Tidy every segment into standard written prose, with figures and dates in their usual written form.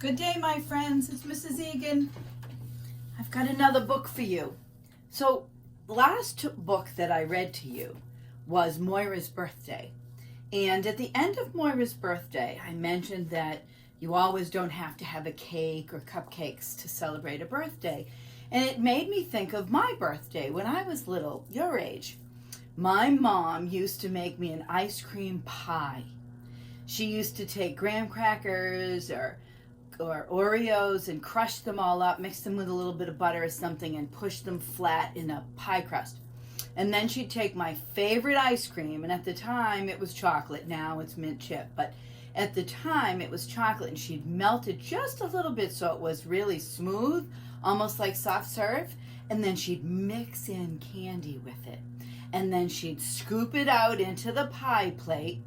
Good day, my friends. It's Mrs. Egan. I've got another book for you. So, last book that I read to you was Moira's birthday. And at the end of Moira's birthday, I mentioned that you always don't have to have a cake or cupcakes to celebrate a birthday. And it made me think of my birthday when I was little, your age. My mom used to make me an ice cream pie. She used to take graham crackers or Oreos and crush them all up, mix them with a little bit of butter or something, and push them flat in a pie crust. And then she'd take my favorite ice cream, and at the time it was chocolate. Now it's mint chip, but at the time it was chocolate, and she'd melt it just a little bit so it was really smooth, almost like soft serve, and then she'd mix in candy with it. And then she'd scoop it out into the pie plate,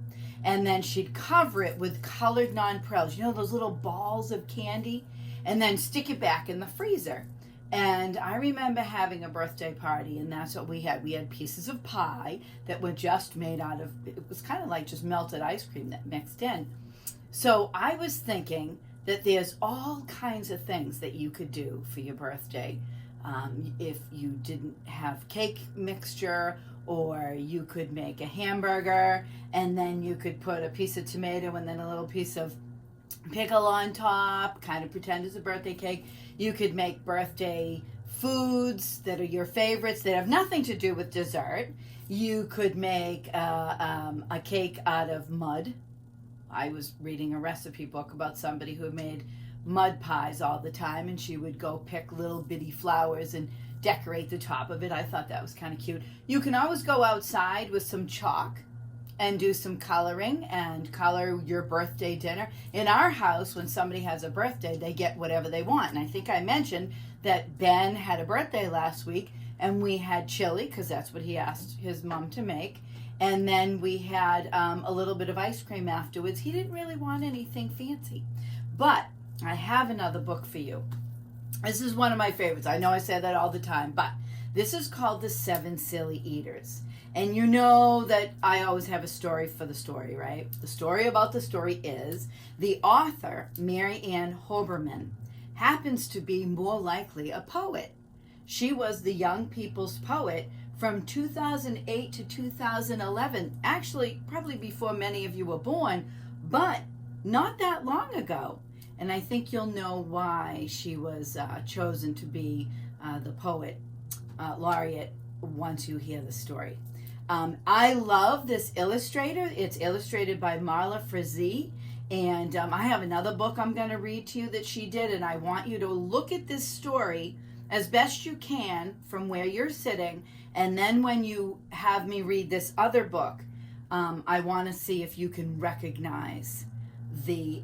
and then she'd cover it with colored nonpareils, you know, those little balls of candy, and then stick it back in the freezer. And I remember having a birthday party, and that's what we had. We had pieces of pie that were just made out of, it was kind of like just melted ice cream that mixed in. So I was thinking that there's all kinds of things that you could do for your birthday. If you didn't have cake mixture, or you could make a hamburger and then you could put a piece of tomato and then a little piece of pickle on top, kind of pretend it's a birthday cake. You could make birthday foods that are your favorites that have nothing to do with dessert. You could make a cake out of mud. I was reading a recipe book about somebody who made mud pies all the time, and she would go pick little bitty flowers and decorate the top of it. I thought that was kind of cute. You can always go outside with some chalk and do some coloring and color your birthday dinner. In our house, when somebody has a birthday, they get whatever they want. And I think I mentioned that Ben had a birthday last week, and we had chili because that's what he asked his mom to make. And then we had a little bit of ice cream afterwards. He didn't really want anything fancy. But I have another book for you. This is one of my favorites. I know I say that all the time, but this is called The 7 Silly Eaters. And you know that I always have a story for the story, right? The story about the story is the author, Mary Ann Hoberman, happens to be more likely a poet. She was the young people's poet from 2008 to 2011. Actually, probably before many of you were born, but not that long ago. And I think you'll know why she was chosen to be the poet laureate once you hear the story. I love this illustrator. It's illustrated by Marla Frazee. And I have another book I'm going to read to you that she did. And I want you to look at this story as best you can from where you're sitting. And then when you have me read this other book, I want to see if you can recognize the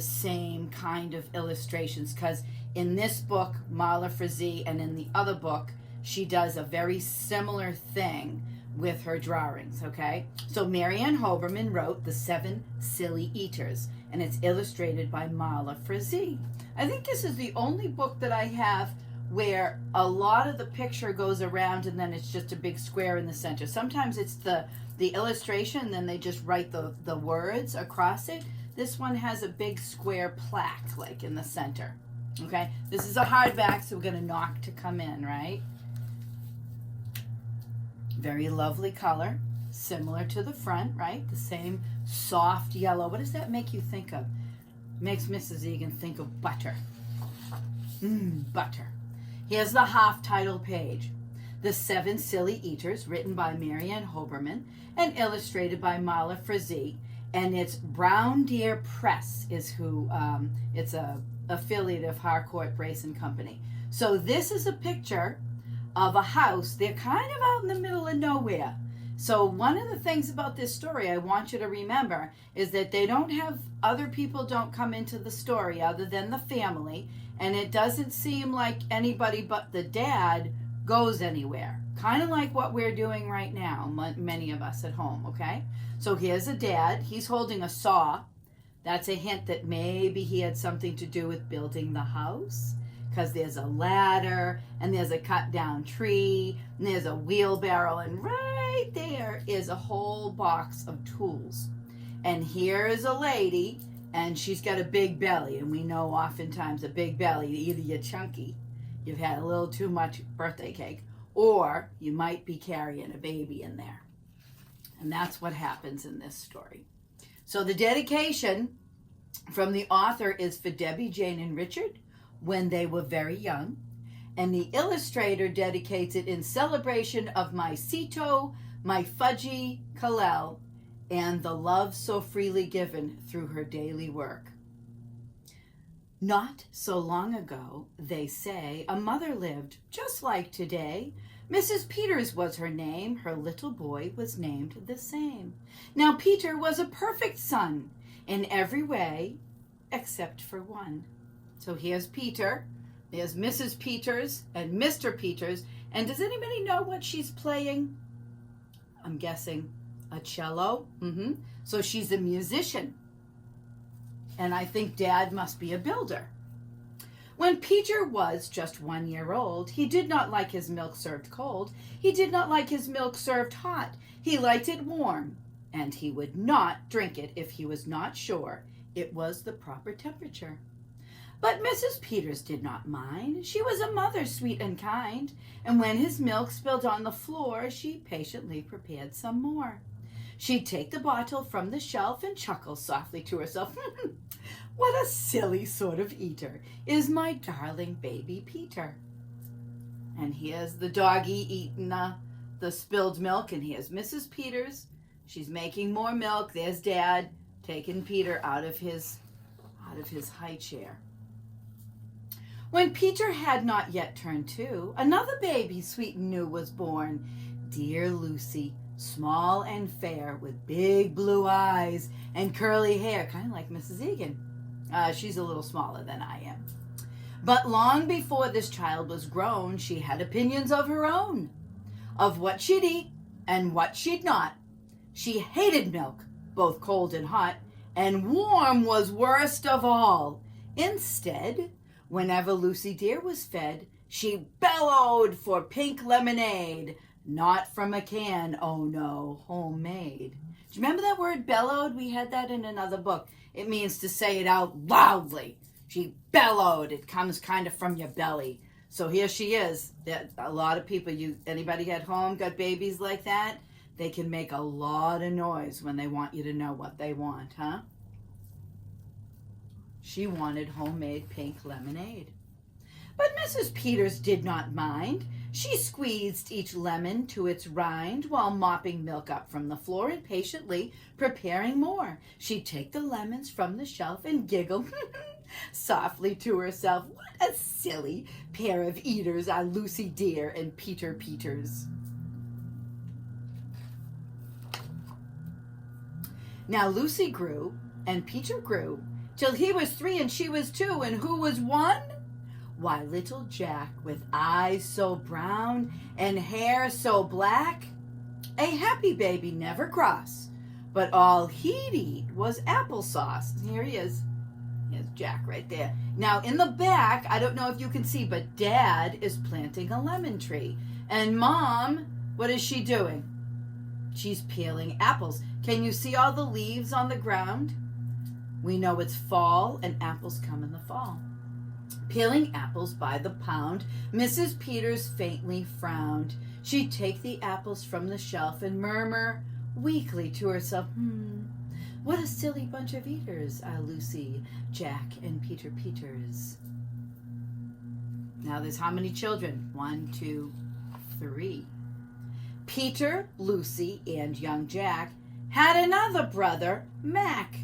same kind of illustrations, because in this book, Marla Frazee, and in the other book, she does a very similar thing with her drawings, okay? So Mary Ann Hoberman wrote The 7 Silly Eaters, and it's illustrated by Marla Frazee. I think this is the only book that I have where a lot of the picture goes around and then it's just a big square in the center. Sometimes it's the illustration and then they just write the words across it. This one has a big square plaque, like in the center. Okay, this is a hardback, so we're going to knock to come in, right? Very lovely color, similar to the front, right? The same soft yellow. What does that make you think of? Makes Mrs. Egan think of butter. Butter. Here's the half title page. The 7 Silly Eaters, written by Mary Ann Hoberman and illustrated by Marla Frazee. And it's Brown Deer Press is who, it's a affiliate of Harcourt Brace and Company. So this is a picture of a house. They're kind of out in the middle of nowhere. So one of the things about this story I want you to remember is that they don't have, other people don't come into the story other than the family. And it doesn't seem like anybody but the dad goes anywhere. Kind of like what we're doing right now, many of us at home, okay? So here's a dad. He's holding a saw. That's a hint that maybe he had something to do with building the house, because there's a ladder and there's a cut down tree and there's a wheelbarrow, and right there is a whole box of tools. And here is a lady and she's got a big belly, and we know oftentimes a big belly, either you're chunky, you've had a little too much birthday cake, or you might be carrying a baby in there. And that's what happens in this story. So the dedication from the author is for Debbie, Jane, and Richard when they were very young. And the illustrator dedicates it in celebration of my Sito, my Fudgy, Kalel, and the love so freely given through her daily work. Not so long ago, they say, a mother lived just like today. Mrs. Peters was her name. Her little boy was named the same. Now Peter was a perfect son in every way except for one. So here's Peter. There's Mrs. Peters and Mr. Peters. And does anybody know what she's playing? I'm guessing a cello. So she's a musician. And I think Dad must be a builder. When Peter was just 1 year old, he did not like his milk served cold. He did not like his milk served hot. He liked it warm, and he would not drink it if he was not sure it was the proper temperature. But Mrs. Peters did not mind. She was a mother sweet and kind, and when his milk spilled on the floor, she patiently prepared some more. She'd take the bottle from the shelf and chuckle softly to herself. What a silly sort of eater is my darling baby Peter. And here's the doggy eating the spilled milk, and here's Mrs. Peters. She's making more milk. There's Dad taking Peter out of his high chair. When Peter had not yet turned 2, another baby sweet and new was born. Dear Lucy, small and fair, with big blue eyes and curly hair, kind of like Mrs. Egan. She's a little smaller than I am. But long before this child was grown, she had opinions of her own, of what she'd eat and what she'd not. She hated milk, both cold and hot, and warm was worst of all. Instead, whenever Lucy dear was fed, she bellowed for pink lemonade, not from a can, oh no, homemade. Do you remember that word bellowed? We had that in another book. It means to say it out loudly. She bellowed. It comes kind of from your belly. So here she is. A lot of people, anybody at home got babies like that? They can make a lot of noise when they want you to know what they want, huh? She wanted homemade pink lemonade. But Mrs. Peters did not mind. She squeezed each lemon to its rind while mopping milk up from the floor and patiently preparing more. She'd take the lemons from the shelf and giggle softly to herself. What a silly pair of eaters are Lucy dear and Peter Peters. Now Lucy grew and Peter grew till he was 3 and she was 2, and who was 1? Why, little Jack, with eyes so brown and hair so black, a happy baby, never cross, but all he'd eat was applesauce. Here he is. Here's Jack right there. Now, in the back, I don't know if you can see, but Dad is planting a lemon tree. And Mom, what is she doing? She's peeling apples. Can you see all the leaves on the ground? We know it's fall, and apples come in the fall. Peeling apples by the pound, Mrs. Peters faintly frowned. She'd take the apples from the shelf and murmur weakly to herself, what a silly bunch of eaters are Lucy, Jack, and Peter Peters. Now there's how many children? 1, 2, 3. Peter, Lucy, and young Jack had another brother, Mac.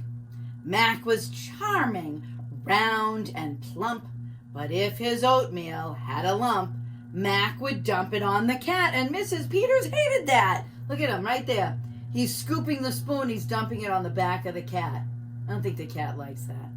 Mac was charming, round and plump, but if his oatmeal had a lump, Mac would dump it on the cat, and Mrs. Peters hated that. Look at him right there. He's scooping the spoon, he's dumping it on the back of the cat. I don't think the cat likes that.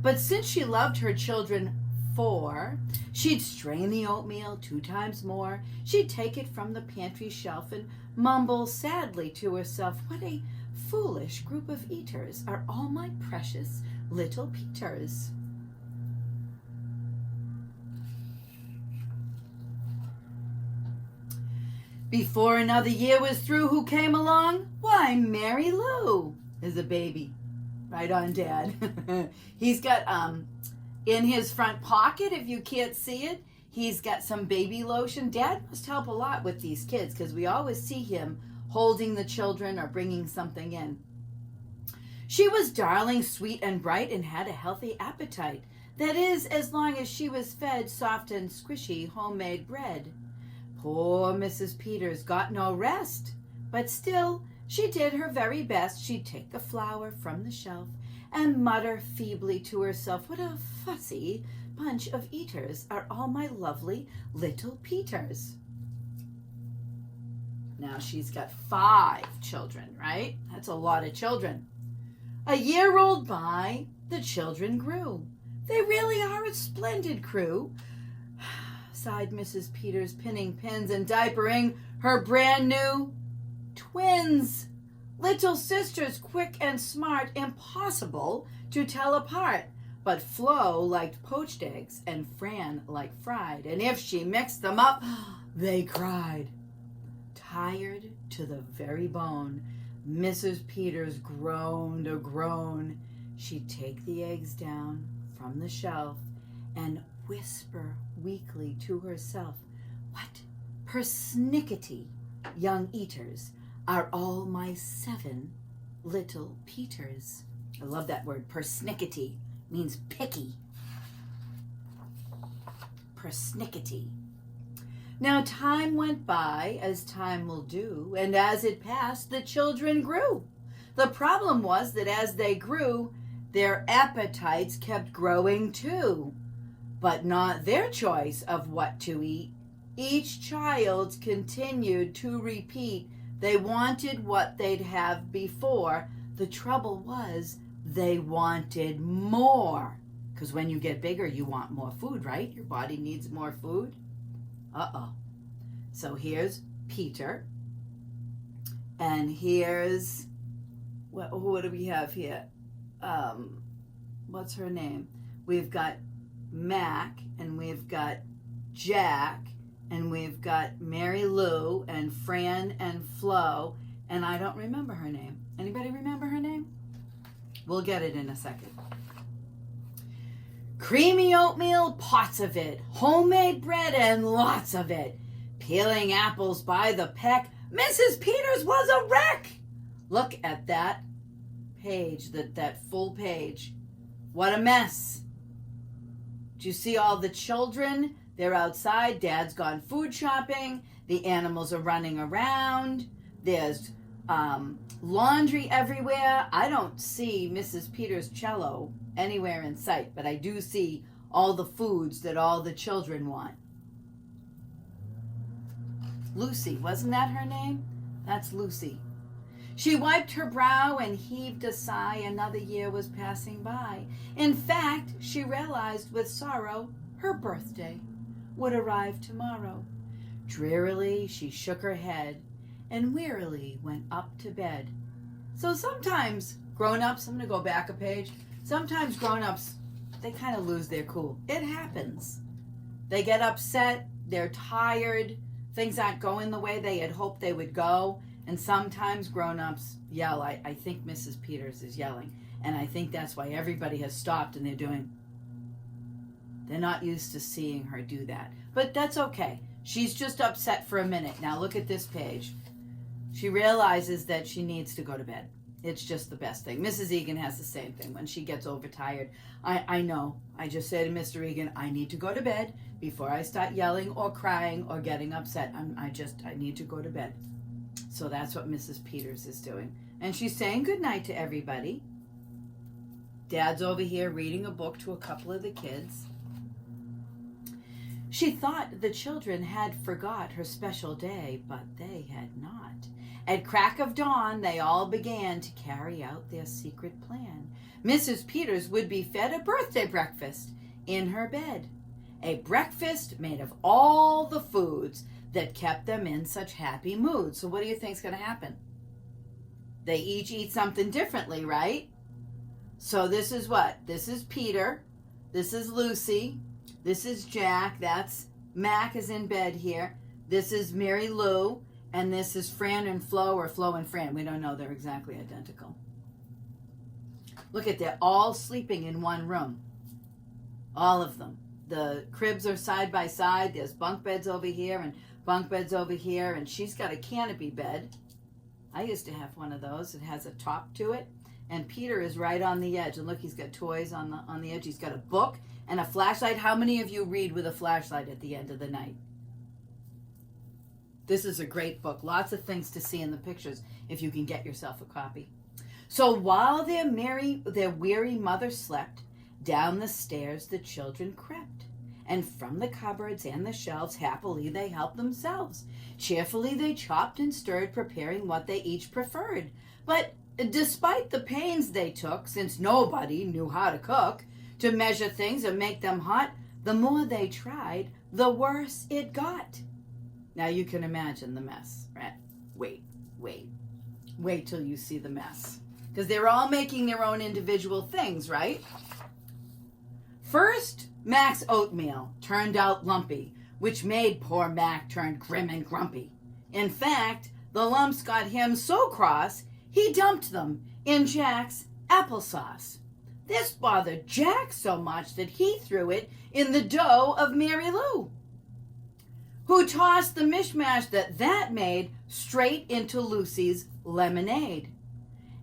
But since she loved her children 4, she'd strain the oatmeal 2 times more. She'd take it from the pantry shelf and mumble sadly to herself, what a foolish group of eaters are all my precious little Peters. Before another year was through, who came along? Why, Mary Lou is a baby. Right on, Dad. He's got, in his front pocket, if you can't see it, he's got some baby lotion. Dad must help a lot with these kids because we always see him holding the children or bringing something in. She was darling, sweet, and bright, and had a healthy appetite. That is, as long as she was fed soft and squishy homemade bread. Poor Mrs. Peters got no rest, but still she did her very best. She'd take the flour from the shelf and mutter feebly to herself, "What a fussy bunch of eaters are all my lovely little Peters." Now she's got 5 children, right? That's a lot of children. A year rolled by, the children grew. They really are a splendid crew, sighed Mrs. Peters, pinning pins and diapering her brand new twins. Little sisters, quick and smart, impossible to tell apart. But Flo liked poached eggs and Fran liked fried, and if she mixed them up, they cried. Tired to the very bone, Mrs. Peters groaned a groan. She'd take the eggs down from the shelf and whisper weakly to herself, "What persnickety young eaters are all my 7 little Peters." I love that word, persnickety. Means picky. Persnickety. Now time went by, as time will do, and as it passed, the children grew. The problem was that as they grew, their appetites kept growing too, but not their choice of what to eat. Each child continued to repeat they wanted what they'd have before. The trouble was they wanted more, because when you get bigger, you want more food, right? Your body needs more food. So here's Peter, and here's, what do we have here? What's her name? We've got Mac, and we've got Jack, and we've got Mary Lou, and Fran, and Flo, and I don't remember her name. Anybody remember her name? We'll get it in a second. Creamy oatmeal, pots of it. Homemade bread and lots of it. Peeling apples by the peck. Mrs. Peters was a wreck. Look at that page, that full page. What a mess. Do you see all the children? They're outside. Dad's gone food shopping. The animals are running around. There's laundry everywhere. I don't see Mrs. Peters' cello anywhere in sight, but I do see all the foods that all the children want. Lucy, wasn't that her name? That's Lucy. She wiped her brow and heaved a sigh. Another year was passing by. In fact, she realized with sorrow her birthday would arrive tomorrow. Drearily, she shook her head and wearily went up to bed. So sometimes grown-ups, I'm going to go back a page, sometimes grown-ups, they kind of lose their cool. It happens. They get upset, they're tired, things aren't going the way they had hoped they would go, and sometimes grown-ups yell. I think Mrs. Peters is yelling, and I think that's why everybody has stopped and they're not used to seeing her do that. But that's okay. She's just upset for a minute. Now look at this page. She realizes that she needs to go to bed. It's just the best thing. Mrs. Egan has the same thing when she gets overtired. I know. I just say to Mr. Egan, I need to go to bed before I start yelling or crying or getting upset. I need to go to bed. So that's what Mrs. Peters is doing. And she's saying goodnight to everybody. Dad's over here reading a book to a couple of the kids. She thought the children had forgot her special day, but they had not. At crack of dawn, they all began to carry out their secret plan. Mrs. Peters would be fed a birthday breakfast in her bed. A breakfast made of all the foods that kept them in such happy moods. So what do you think is going to happen? They each eat something differently, right? So this is what? This is Peter. This is Lucy. This is Jack. That's Mac is in bed here. This is Mary Lou. And this is Fran and Flo, or Flo and Fran. We don't know. They're exactly identical. Look at, they're all sleeping in one room. All of them. The cribs are side by side. There's bunk beds over here and bunk beds over here. And she's got a canopy bed. I used to have one of those. It has a top to it. And Peter is right on the edge. And look, he's got toys on the edge. He's got a book and a flashlight. How many of you read with a flashlight at the end of the night? This is a great book. Lots of things to see in the pictures if you can get yourself a copy. So while their weary mother slept, down the stairs the children crept. And from the cupboards and the shelves happily they helped themselves. Cheerfully they chopped and stirred, preparing what they each preferred. But despite the pains they took, since nobody knew how to cook, to measure things and make them hot, the more they tried, the worse it got. Now you can imagine the mess, right? Wait till you see the mess. Because they're all making their own individual things, right? First, Mac's oatmeal turned out lumpy, which made poor Mac turn grim and grumpy. In fact, the lumps got him so cross, he dumped them in Jack's applesauce. This bothered Jack so much that he threw it in the dough of Mary Lou, who tossed the mishmash that made straight into Lucy's lemonade.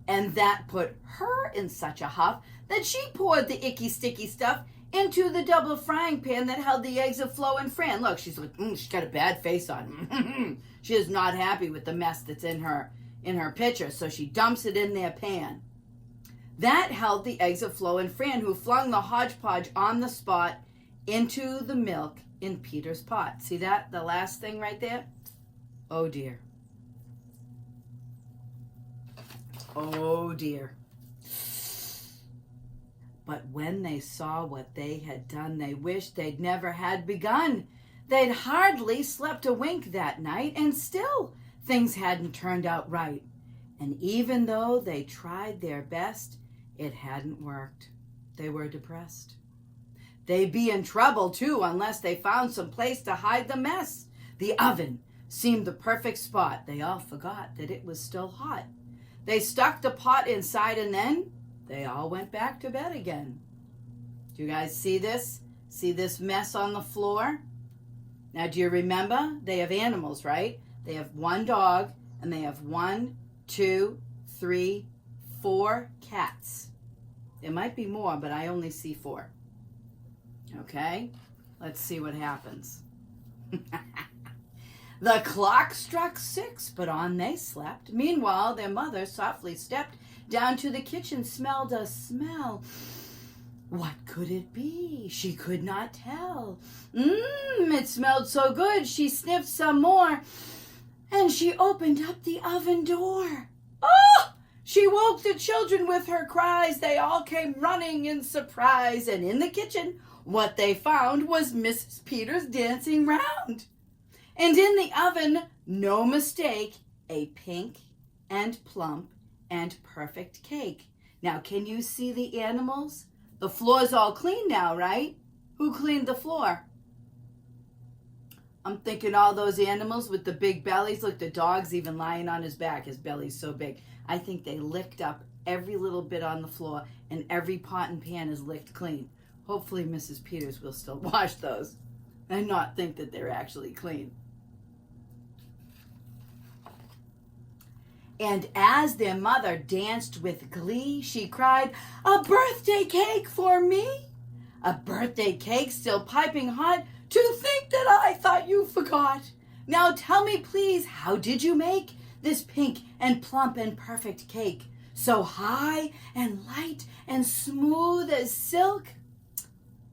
And that put her in such a huff that she poured the icky sticky stuff into the double frying pan that held the eggs of Flo and Fran. Look, she's like, she's got a bad face on. She is not happy with the mess that's in her pitcher, so she dumps it in their pan. That held the eggs of Flo and Fran, who flung the hodgepodge on the spot into the milk in Peter's pot. See that? The last thing right there? Oh dear. Oh dear. But when they saw what they had done, they wished they'd never had begun. They'd hardly slept a wink that night, and still things hadn't turned out right. And even though they tried their best, it hadn't worked. They were depressed. They'd be in trouble, too, unless they found some place to hide the mess. The oven seemed the perfect spot. They all forgot that it was still hot. They stuck the pot inside, and then they all went back to bed again. Do you guys see this? See this mess on the floor? Now, do you remember? They have animals, right? They have one dog, and they have 1, 2, 3, 4 cats. There might be more, but I only see 4. Okay? Let's see what happens. The clock struck 6, but on they slept. Meanwhile, their mother softly stepped down to the kitchen, smelled a smell. What could it be? She could not tell. It smelled so good, she sniffed some more, and she opened up the oven door. Oh! She woke the children with her cries. They all came running in surprise, and in the kitchen, what they found was Mrs. Peters dancing round. And in the oven, no mistake, a pink and plump and perfect cake. Now, can you see the animals? The floor's all clean now, right? Who cleaned the floor? I'm thinking all those animals with the big bellies. Look, the dog's even lying on his back. His belly's so big. I think they licked up every little bit on the floor, and every pot and pan is licked clean. Hopefully Mrs. Peters will still wash those and not think that they're actually clean. And as their mother danced with glee, she cried, "A birthday cake for me? A birthday cake still piping hot? To think that I thought you forgot. Now tell me, please, how did you make this pink and plump and perfect cake? So high and light and smooth as silk?"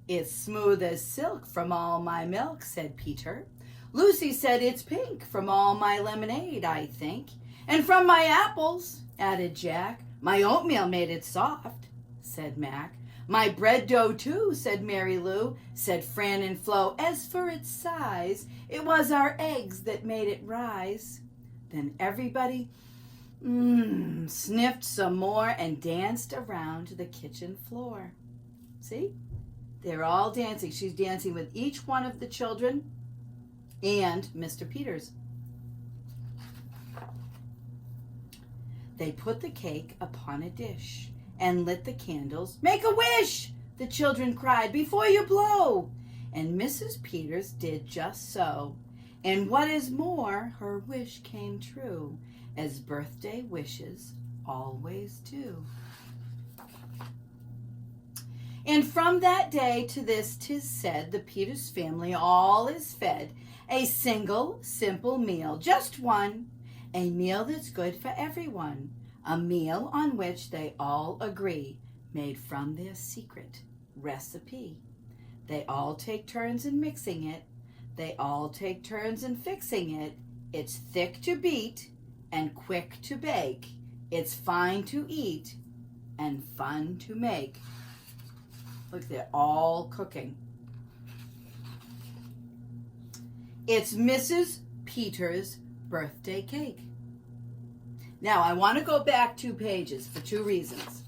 "It's smooth as silk from all my milk," said Peter. "Lucy said it's pink from all my lemonade, I think. And from my apples," added Jack. "My oatmeal made it soft," said Mac. "My bread dough, too," said Mary Lou. Said Fran and Flo, "As for its size, it was our eggs that made it rise." Then everybody sniffed some more and danced around the kitchen floor. See? They're all dancing. She's dancing with each one of the children and Mr. Peters. They put the cake upon a dish and lit the candles. "Make a wish," the children cried, "before you blow." And Mrs. Peters did just so. And what is more, her wish came true, as birthday wishes always do. And from that day to this 'tis said, the Peters family all is fed a single, simple meal, just one, a meal that's good for everyone, a meal on which they all agree, made from their secret recipe. They all take turns in mixing it, they all take turns in fixing it. It's thick to beat and quick to bake, it's fine to eat and fun to make. Look, they're all cooking. It's Mrs. Peters' birthday cake. Now, I want to go back 2 pages for 2 reasons.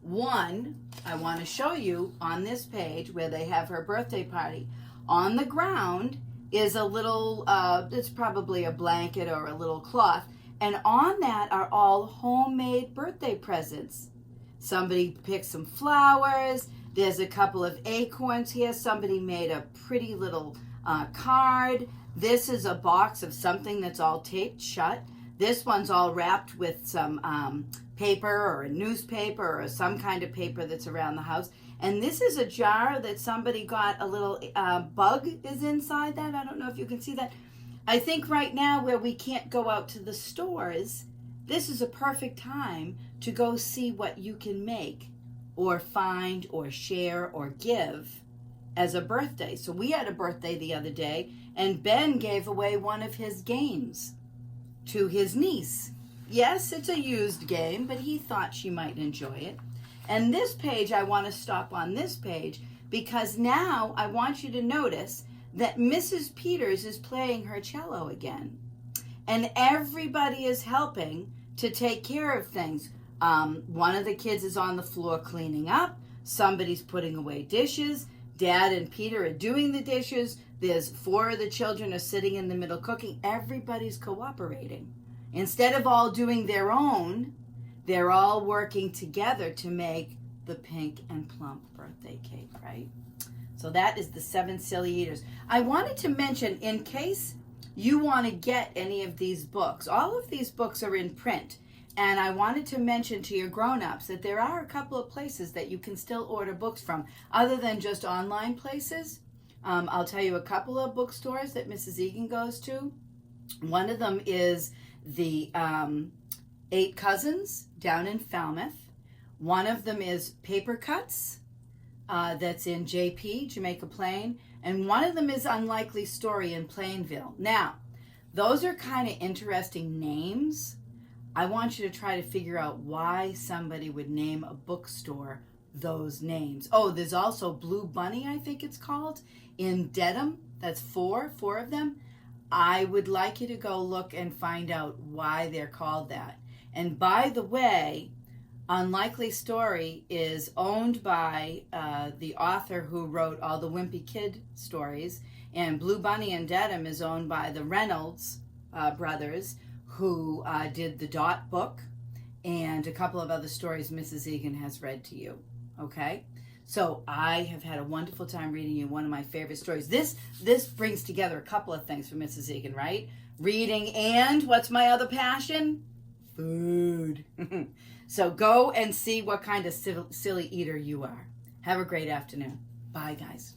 One, I want to show you on this page where they have her birthday party. On the ground is a little, it's probably a blanket or a little cloth, and on that are all homemade birthday presents. Somebody picked some flowers. There's a couple of acorns here. Somebody made a pretty little card. This is a box of something that's all taped shut. This one's all wrapped with some paper or a newspaper or some kind of paper that's around the house. And this is a jar that somebody got a little bug is inside that. I don't know if you can see that. I think right now where we can't go out to the stores, this is a perfect time to go see what you can make or find or share or give as a birthday. So we had a birthday the other day, and Ben gave away one of his games to his niece. Yes, it's a used game, but he thought she might enjoy it. And this page, I want to stop on this page because now I want you to notice that Mrs. Peters is playing her cello again. And everybody is helping to take care of things. One of the kids is on the floor cleaning up. Somebody's putting away dishes. Dad and Peter are doing the dishes. There's 4 of the children are sitting in the middle cooking. Everybody's cooperating. Instead of all doing their own, they're all working together to make the pink and plump birthday cake, right? So that is the 7 Silly Eaters. I wanted to mention, in case you want to get any of these books, all of these books are in print. And I wanted to mention to your grown-ups that there are a couple of places that you can still order books from, other than just online places. I'll tell you a couple of bookstores that Mrs. Egan goes to. One of them is the 8 Cousins down in Falmouth. One of them is Paper Cuts, that's in JP, Jamaica Plain. And one of them is Unlikely Story in Plainville. Now, those are kind of interesting names. I want you to try to figure out why somebody would name a bookstore those names. Oh, there's also Blue Bunny, I think it's called, in Dedham. That's 4 of them. I would like you to go look and find out why they're called that. And by the way, Unlikely Story is owned by the author who wrote all the Wimpy Kid stories, and Blue Bunny in Dedham is owned by the Reynolds brothers, who did the Dot book and a couple of other stories Mrs. Egan has read to you. Okay? So I have had a wonderful time reading you one of my favorite stories. This brings together a couple of things for Mrs. Egan, right? Reading and what's my other passion? Food. So go and see what kind of silly eater you are. Have a great afternoon. Bye, guys.